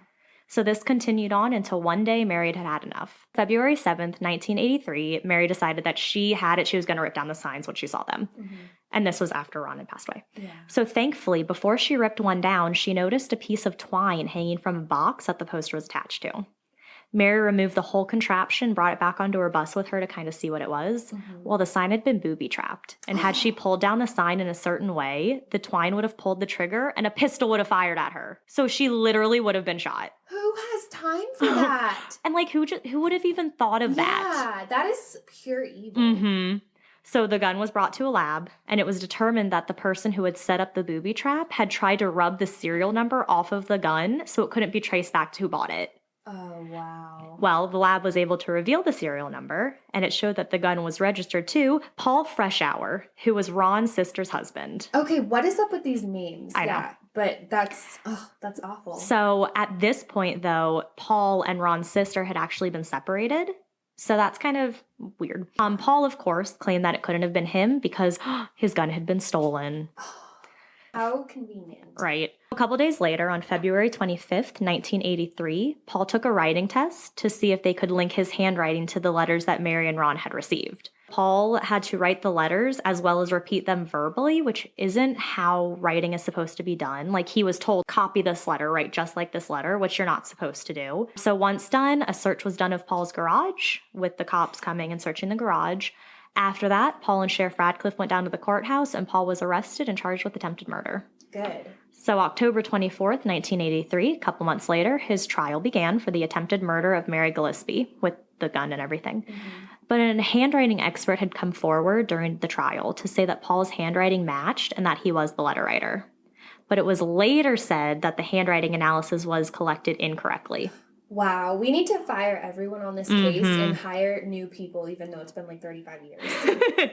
So this continued on until one day Mary had had enough. February 7th, 1983, Mary decided that she was going to rip down the signs when she saw them. Mm-hmm. And this was after Ron had passed away. Yeah. So thankfully, before she ripped one down, she noticed a piece of twine hanging from a box that the poster was attached to. Mary removed the whole contraption, brought it back onto her bus with her to kind of see what it was. Mm-hmm. Well, the sign had been booby-trapped. And had she pulled down the sign in a certain way, the twine would have pulled the trigger and a pistol would have fired at her. So she literally would have been shot. Who has time for that? And who would have even thought of that? Yeah, that is pure evil. Mm-hmm. So the gun was brought to a lab, and it was determined that the person who had set up the booby trap had tried to rub the serial number off of the gun so it couldn't be traced back to who bought it. Oh, wow. Well, the lab was able to reveal the serial number, and it showed that the gun was registered to Paul Freshour, who was Ron's sister's husband. Okay, what is up with these names? I know. But that's awful. So at this point, though, Paul and Ron's sister had actually been separated. So that's kind of weird. Paul, of course, claimed that it couldn't have been him because his gun had been stolen. How convenient. Right. A couple days later, on February 25th, 1983, Paul took a writing test to see if they could link his handwriting to the letters that Mary and Ron had received. Paul had to write the letters as well as repeat them verbally, which isn't how writing is supposed to be done. He was told, copy this letter, write just like this letter, which you're not supposed to do. So once done, a search was done of Paul's garage, with the cops coming and searching the garage. After that, Paul and Sheriff Radcliffe went down to the courthouse, and Paul was arrested and charged with attempted murder. Good. So October 24th, 1983, a couple months later, his trial began for the attempted murder of Mary Gillespie, with the gun and everything. Mm-hmm. But a handwriting expert had come forward during the trial to say that Paul's handwriting matched and that he was the letter writer. But it was later said that the handwriting analysis was collected incorrectly. Wow, we need to fire everyone on this case and hire new people, even though it's been 35 years.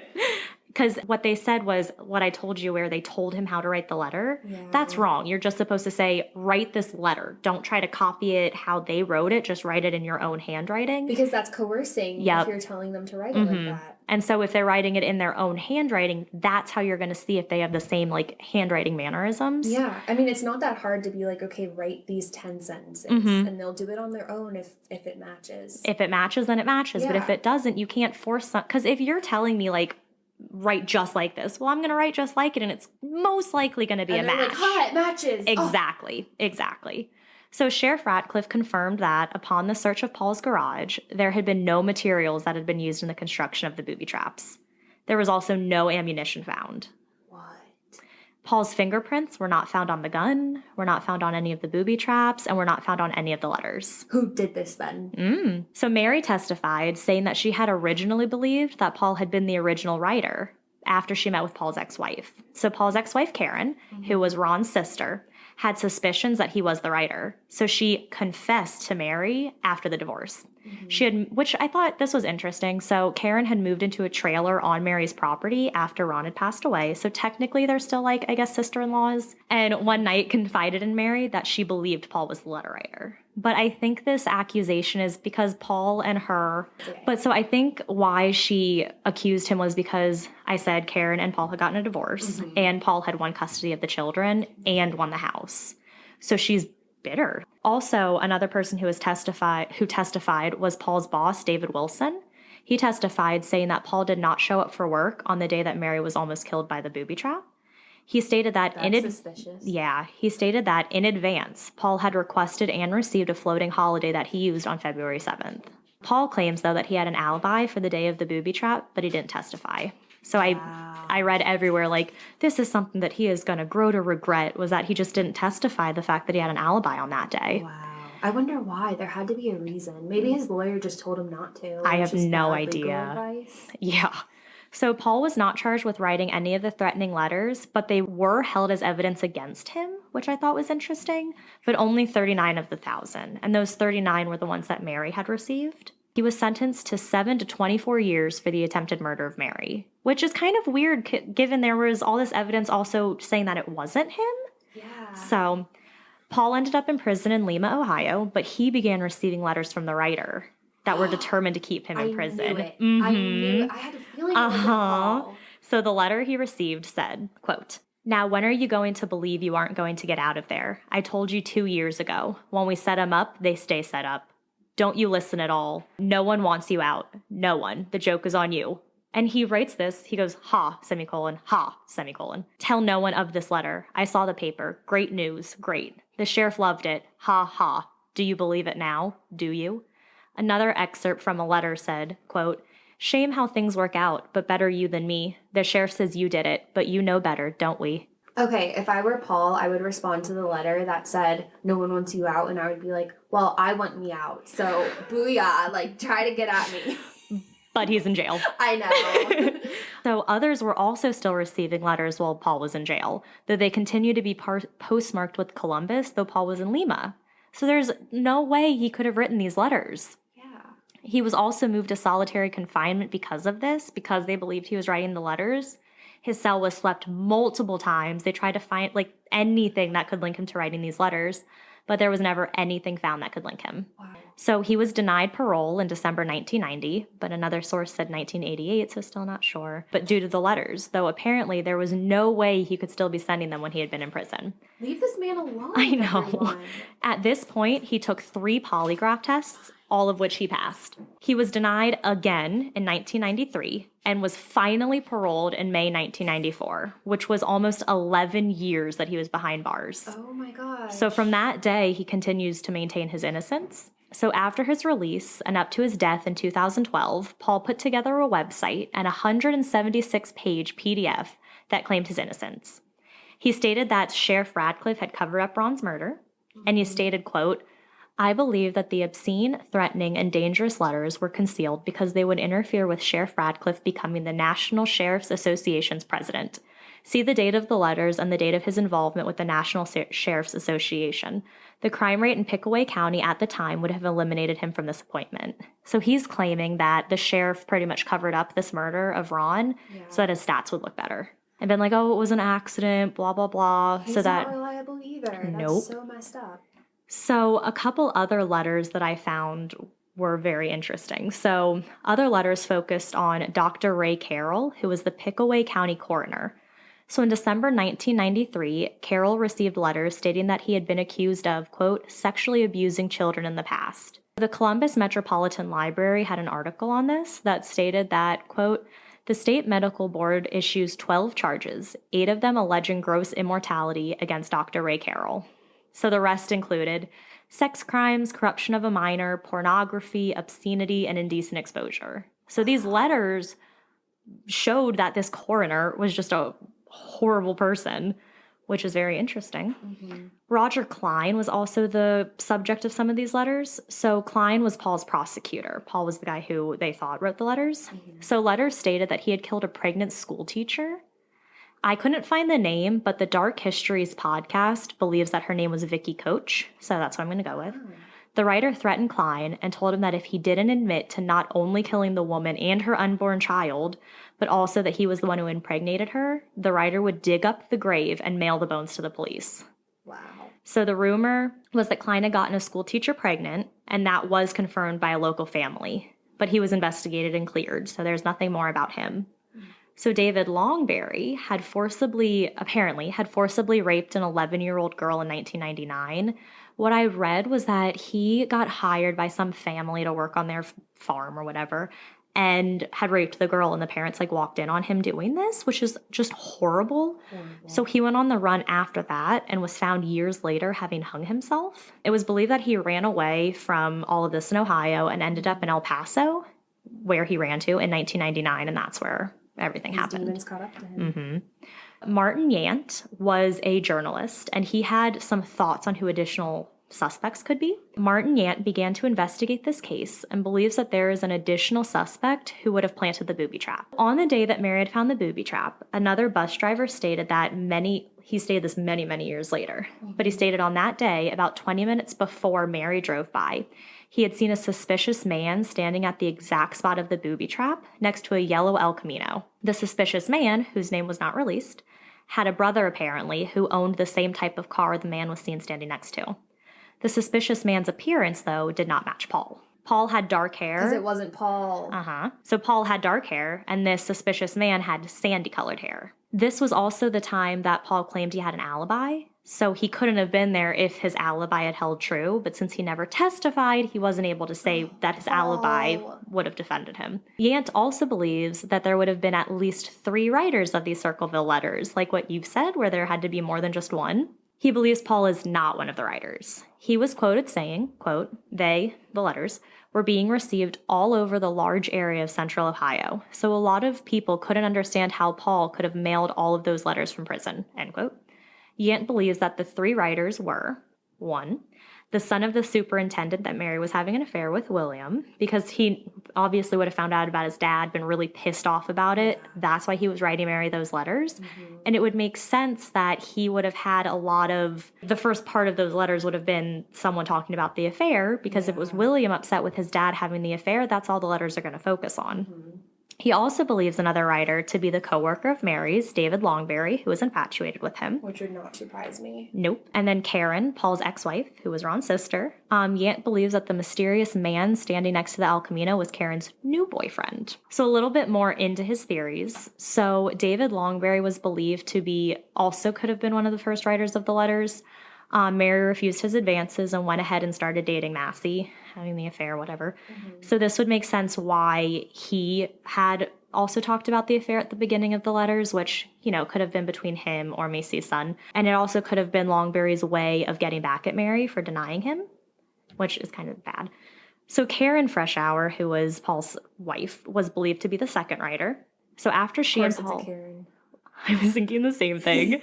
Because what they said was what I told you, where they told him how to write the letter. Yeah. That's wrong. You're just supposed to say, write this letter. Don't try to copy it how they wrote it. Just write it in your own handwriting. Because that's coercing if you're telling them to write it like that. And so if they're writing it in their own handwriting, that's how you're going to see if they have the same handwriting mannerisms. Yeah. I mean, it's not that hard to be okay, write these 10 sentences. And they'll do it on their own if it matches. If it matches, then it matches. Yeah. But if it doesn't, you can't force some. Because if you're telling me write just like this. Well, I'm going to write just like it, and it's most likely going to be a match. Like, hi, it matches. Exactly. So Sheriff Ratcliffe confirmed that upon the search of Paul's garage, there had been no materials that had been used in the construction of the booby traps. There was also no ammunition found. Paul's fingerprints were not found on the gun, were not found on any of the booby traps, and were not found on any of the letters. Who did this then? So Mary testified, saying that she had originally believed that Paul had been the original writer after she met with Paul's ex-wife. So Paul's ex-wife, Karen, who was Ron's sister, had suspicions that he was the writer. So she confessed to Mary after the divorce. Which I thought this was interesting. So Karen had moved into a trailer on Mary's property after Ron had passed away. So technically they're still like, I guess, sister-in-laws. And one night confided in Mary that she believed Paul was the letter writer. But I think this accusation is because Paul and her, but so I think why she accused him was because I said Karen and Paul had gotten a divorce and Paul had won custody of the children and won the house. So she's bitter. Also, another person who testified was Paul's boss, David Wilson. He testified saying that Paul did not show up for work on the day that Mary was almost killed by the booby trap. He stated that suspicious. Yeah, he stated that in advance, Paul had requested and received a floating holiday that he used on February 7th. Paul claims, though, that he had an alibi for the day of the booby trap, but he didn't testify. So I read everywhere, like, this is something that he is going to grow to regret, was that he just didn't testify the fact that he had an alibi on that day. Wow. I wonder why. There had to be a reason. Maybe his lawyer just told him not to. I have no idea. Yeah. So Paul was not charged with writing any of the threatening letters, but they were held as evidence against him, which I thought was interesting, but only 39 of the 1,000. And those 39 were the ones that Mary had received. He was sentenced to 7 to 24 years for the attempted murder of Mary, which is kind of weird given there was all this evidence also saying that it wasn't him. Yeah. So Paul ended up in prison in Lima, Ohio, but he began receiving letters from the writer that were determined to keep him in prison. I knew it. I had a feeling it wasn't Paul. So the letter he received said, quote, "Now when are you going to believe you aren't going to get out of there? I told you 2 years ago. When we set them up, they stay set up. Don't you listen at all. No one wants you out. No one. The joke is on you." And he writes this. He goes, ha, semicolon, ha, semicolon. "Tell no one of this letter. I saw the paper. Great news. Great. The sheriff loved it. Ha, ha. Do you believe it now? Do you?" Another excerpt from a letter said, quote, "Shame how things work out, but better you than me. The sheriff says you did it, but you know better, don't we?" Okay, if I were Paul, I would respond to the letter that said, "No one wants you out," and I would be like, "Well, I want me out, so booyah, like, try to get at me." But he's in jail. I know. So others were also still receiving letters while Paul was in jail, though they continue to be postmarked with Columbus, though Paul was in Lima. So there's no way he could have written these letters. Yeah. He was also moved to solitary confinement because of this, because they believed he was writing the letters. His cell was swept multiple times. They tried to find like anything that could link him to writing these letters, but there was never anything found that could link him. Wow. So he was denied parole in December 1990, but another source said 1988, so still not sure. But due to the letters, though apparently there was no way he could still be sending them when he had been in prison. Leave this man alone. I know. Everyone. At this point, he took 3 polygraph tests, all of which he passed. He was denied again in 1993 and was finally paroled in May 1994, which was almost 11 years that he was behind bars. Oh my gosh. So from that day, he continues to maintain his innocence. So after his release and up to his death in 2012, Paul put together a website and a 176-page PDF that claimed his innocence. He stated that Sheriff Ratcliffe had covered up Ron's murder, and he stated, quote, "I believe that the obscene, threatening, and dangerous letters were concealed because they would interfere with Sheriff Ratcliffe becoming the National Sheriff's Association's president. See the date of the letters and the date of his involvement with the National Sheriff's Association. The crime rate in Pickaway County at the time would have eliminated him from this appointment." So he's claiming that the sheriff pretty much covered up this murder of Ron so that his stats would look better. And been like, oh, it was an accident, blah, blah, blah. He's so that not reliable either. Nope. That's so messed up. So a couple other letters that I found were very interesting. So other letters focused on Dr. Ray Carroll, who was the Pickaway County coroner. So in December 1993, Carroll received letters stating that he had been accused of, quote, sexually abusing children in the past. The Columbus Metropolitan Library had an article on this that stated that, quote, The state medical board issues 12 charges, 8 of them alleging gross immorality against Dr. Ray Carroll. So the rest included sex crimes, corruption of a minor, pornography, obscenity, and indecent exposure. So these letters showed that this coroner was just a horrible person, which is very interesting. Mm-hmm. Roger Klein was also the subject of some of these letters. So Klein was Paul's prosecutor. Paul was the guy who they thought wrote the letters. Mm-hmm. So letters stated that he had killed a pregnant school teacher. I couldn't find the name, but the Dark Histories podcast believes that her name was Vicky Coach. So that's what I'm going to go with. Oh. The writer threatened Klein and told him that if he didn't admit to not only killing the woman and her unborn child, but also that he was the one who impregnated her, the writer would dig up the grave and mail the bones to the police. Wow. So the rumor was that Klein had gotten a school teacher pregnant, and that was confirmed by a local family. But he was investigated and cleared, so there's nothing more about him. So David Longberry apparently had forcibly raped an 11-year-old girl in 1999. What I read was that he got hired by some family to work on their farm or whatever and had raped the girl, and the parents walked in on him doing this, which is just horrible. So he went on the run after that and was found years later having hung himself. It was believed that he ran away from all of this in Ohio and ended up in El Paso, where he ran to in 1999, and that's where everything happened. Demons caught up to him. Mm-hmm. Martin Yant was a journalist, and he had some thoughts on who additional suspects could be. Martin Yant began to investigate this case and believes that there is an additional suspect who would have planted the booby trap. On the day that Mary had found the booby trap, another bus driver stated that he stated this many, many years later, but he stated on that day, about 20 minutes before Mary drove by, he had seen a suspicious man standing at the exact spot of the booby trap next to a yellow El Camino. The suspicious man, whose name was not released, had a brother apparently who owned the same type of car the man was seen standing next to. The suspicious man's appearance, though, did not match Paul. Paul had dark hair. Because it wasn't Paul. So Paul had dark hair, and this suspicious man had sandy-colored hair. This was also the time that Paul claimed he had an alibi, so he couldn't have been there if his alibi had held true, but since he never testified, he wasn't able to say that his alibi would have defended him. Yant also believes that there would have been at least 3 writers of these Circleville letters, like what you've said, where there had to be more than just one. He believes Paul is not one of the writers. He was quoted saying, quote, "They, the letters, were being received all over the large area of central Ohio, so a lot of people couldn't understand how Paul could have mailed all of those letters from prison," end quote. Yant believes that the 3 writers were, 1, the son of the superintendent that Mary was having an affair with, William, because he obviously would have found out about his dad, been really pissed off about it. That's why he was writing Mary those letters. Mm-hmm. And it would make sense that he would have had a lot of, the first part of those letters would have been someone talking about the affair, because if it was William upset with his dad having the affair, that's all the letters are going to focus on. Mm-hmm. He also believes another writer to be the co-worker of Mary's, David Longberry, who was infatuated with him. Which would not surprise me. Nope. And then Karen, Paul's ex-wife, who was Ron's sister. Yant believes that the mysterious man standing next to the El Camino was Karen's new boyfriend. So a little bit more into his theories. So David Longberry was believed to be, also could have been one of the first writers of the letters. Mary refused his advances and went ahead and started dating Massey, having the affair, whatever. Mm-hmm. So this would make sense why he had also talked about the affair at the beginning of the letters, which, could have been between him or Macy's son. And it also could have been Longberry's way of getting back at Mary for denying him, which is kind of bad. So Karen Freshour, who was Paul's wife, was believed to be the second writer. So after she and Paul... Karen. I was thinking the same thing.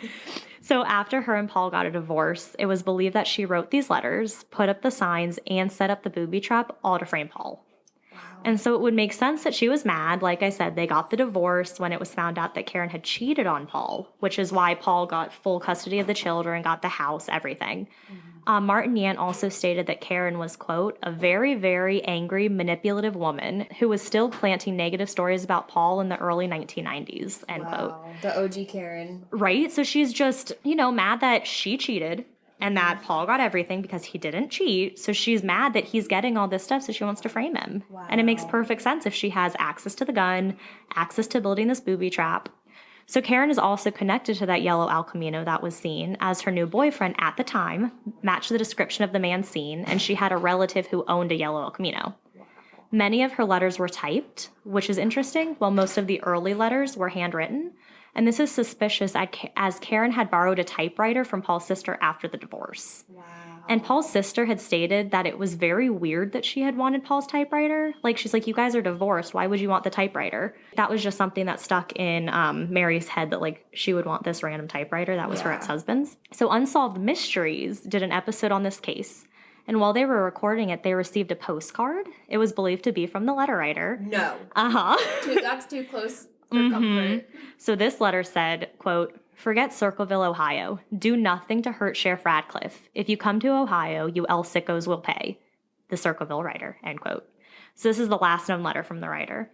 So after her and Paul got a divorce, it was believed that she wrote these letters, put up the signs, and set up the booby trap, all to frame Paul. Wow. And so it would make sense that she was mad. Like I said, they got the divorce when it was found out that Karen had cheated on Paul, which is why Paul got full custody of the children, got the house, everything. Mm-hmm. Martin Yant also stated that Karen was, quote, "a very, very angry, manipulative woman who was still planting negative stories about Paul in the early 1990s, end quote. The OG Karen. Right? So she's just, mad that she cheated and that Paul got everything because he didn't cheat. So she's mad that he's getting all this stuff, so she wants to frame him. Wow. And it makes perfect sense if she has access to the gun, access to building this booby trap. So Karen is also connected to that yellow El Camino that was seen, as her new boyfriend at the time matched the description of the man seen, and she had a relative who owned a yellow El Camino. Wow. Many of her letters were typed, which is interesting, while most of the early letters were handwritten. And this is suspicious as Karen had borrowed a typewriter from Paul's sister after the divorce. Wow. And Paul's sister had stated that it was very weird that she had wanted Paul's typewriter. Like, she's like, you guys are divorced. Why would you want the typewriter? That was just something that stuck in Mary's head, that, like, she would want this random typewriter. That was her ex-husband's. So Unsolved Mysteries did an episode on this case. And while they were recording it, they received a postcard. It was believed to be from the letter writer. No. That's too close for comfort. So this letter said, quote, "Forget Circleville, Ohio. Do nothing to hurt Sheriff Radcliffe. If you come to Ohio, you El Sickos will pay. The Circleville writer," end quote. So this is the last known letter from the writer.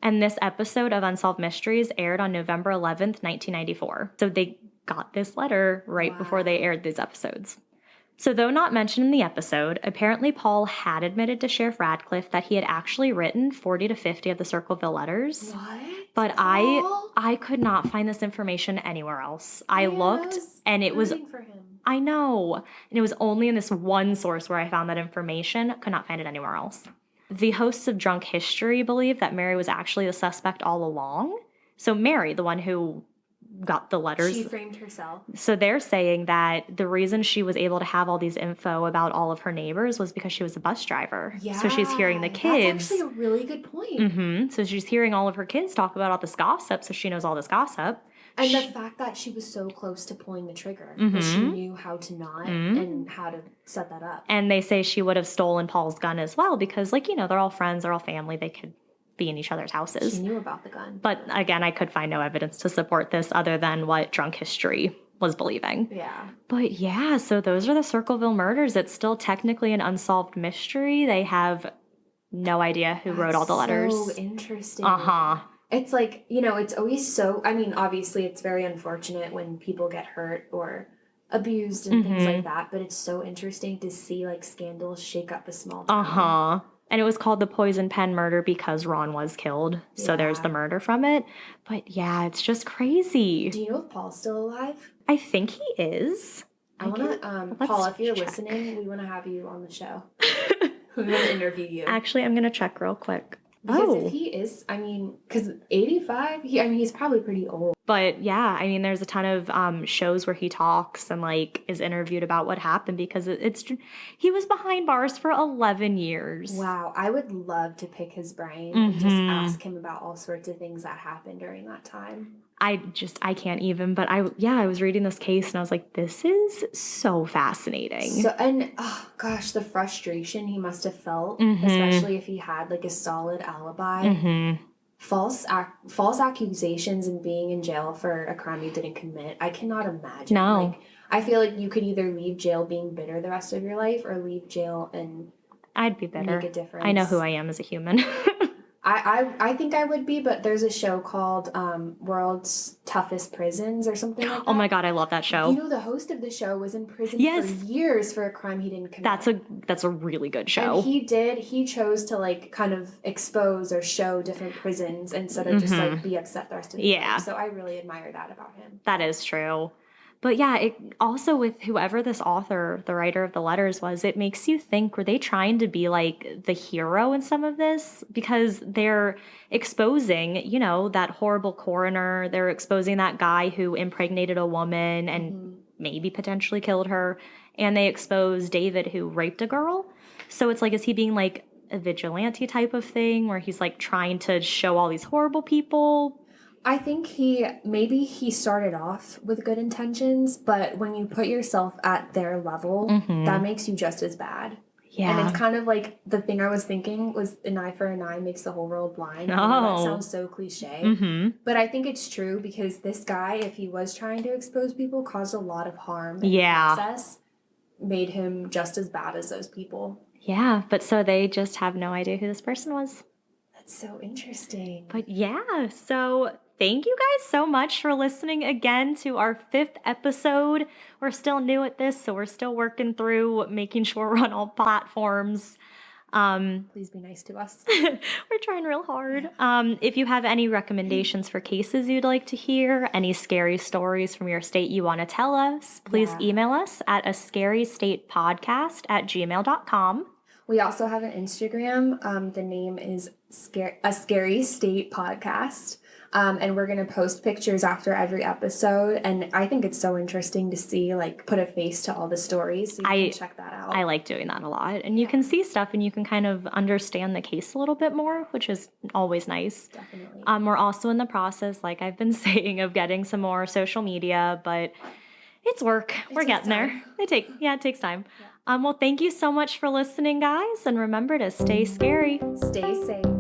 And this episode of Unsolved Mysteries aired on November 11th, 1994. So they got this letter right before they aired these episodes. So though not mentioned in the episode, apparently Paul had admitted to Sheriff Radcliffe that he had actually written 40 to 50 of the Circleville letters. What? But I could not find this information anywhere else. I looked and it was for him. I know. And it was only in this one source where I found that information. Could not find it anywhere else. The hosts of Drunk History believe that Mary was actually the suspect all along. So Mary, the one who got the letters. She framed herself. So they're saying that the reason she was able to have all these info about all of her neighbors was because she was a bus driver. Yeah. So she's hearing the kids. That's actually a really good point. So she's hearing all of her kids talk about all this gossip, so she knows all this gossip. And the fact that she was so close to pulling the trigger, that she knew how to knot and how to set that up. And they say she would have stolen Paul's gun as well because, like, you know, they're all friends, they're all family, they could be in each other's houses. She knew about the gun. But again, I could find no evidence to support this other than what Drunk History was believing. Yeah. But yeah, so those are the Circleville murders. It's still technically an unsolved mystery. They have no idea who wrote all the letters. So interesting. It's like, you know, it's always so, I mean, obviously it's very unfortunate when people get hurt or abused and things like that, but it's so interesting to see, like, scandals shake up a small town. And it was called the Poison Pen Murder because Ron was killed. So there's the murder from it. But yeah, it's just crazy. Do you know if Paul's still alive? I think he is. I want to, Paul, if you're listening, we want to have you on the show. We want to interview you. Actually, I'm going to check real quick. Because if he is, I mean, because 85, he's probably pretty old. But yeah, I mean, there's a ton of shows where he talks and, like, is interviewed about what happened because he was behind bars for 11 years. Wow. I would love to pick his brain and just ask him about all sorts of things that happened during that time. I can't even, but I was reading this case and I was like, this is so fascinating. So, and oh gosh, the frustration he must have felt, especially if he had, like, a solid alibi. False accusations and being in jail for a crime you didn't commit. I cannot imagine. No. Like, I feel like you could either leave jail being bitter the rest of your life or leave jail and I'd be bitter. Make a difference. I know who I am as a human. I think I would be, but there's a show called World's Toughest Prisons or something like that. Oh my God, I love that show. You know, the host of the show was in prison for years for a crime he didn't commit. That's a really good show. And he chose to, like, kind of expose or show different prisons instead of just, like, be upset the rest of the time. So I really admire that about him. That is true. But yeah, it also with whoever this author, the writer of the letters was, it makes you think, were they trying to be like the hero in some of this? Because they're exposing, you know, that horrible coroner. They're exposing that guy who impregnated a woman and maybe potentially killed her. And they expose David who raped a girl. So it's like, is he being like a vigilante type of thing where he's like trying to show all these horrible people? I think he started off with good intentions, but when you put yourself at their level, that makes you just as bad. Yeah. And it's kind of like the thing I was thinking was an eye for an eye makes the whole world blind. Oh. That sounds so cliche. But I think it's true because this guy, if he was trying to expose people, caused a lot of harm in the process, made him just as bad as those people. Yeah, but so they just have no idea who this person was. That's so interesting. But yeah, so thank you guys so much for listening again to our 5th episode. We're still new at this, so we're still working through making sure we're on all platforms. Please be nice to us. We're trying real hard. If you have any recommendations for cases you'd like to hear, any scary stories from your state you want to tell us, please email us at ascarystatepodcast@gmail.com. We also have an Instagram. The name is A Scary State Podcast. And we're going to post pictures after every episode. And I think it's so interesting to see, like, put a face to all the stories. So you can check that out. I like doing that a lot. And you can see stuff and you can kind of understand the case a little bit more, which is always nice. Definitely. We're also in the process, like I've been saying, of getting some more social media, but it's work. We're getting there. It takes time. Yeah. Well, thank you so much for listening, guys. And remember to stay scary. Stay safe.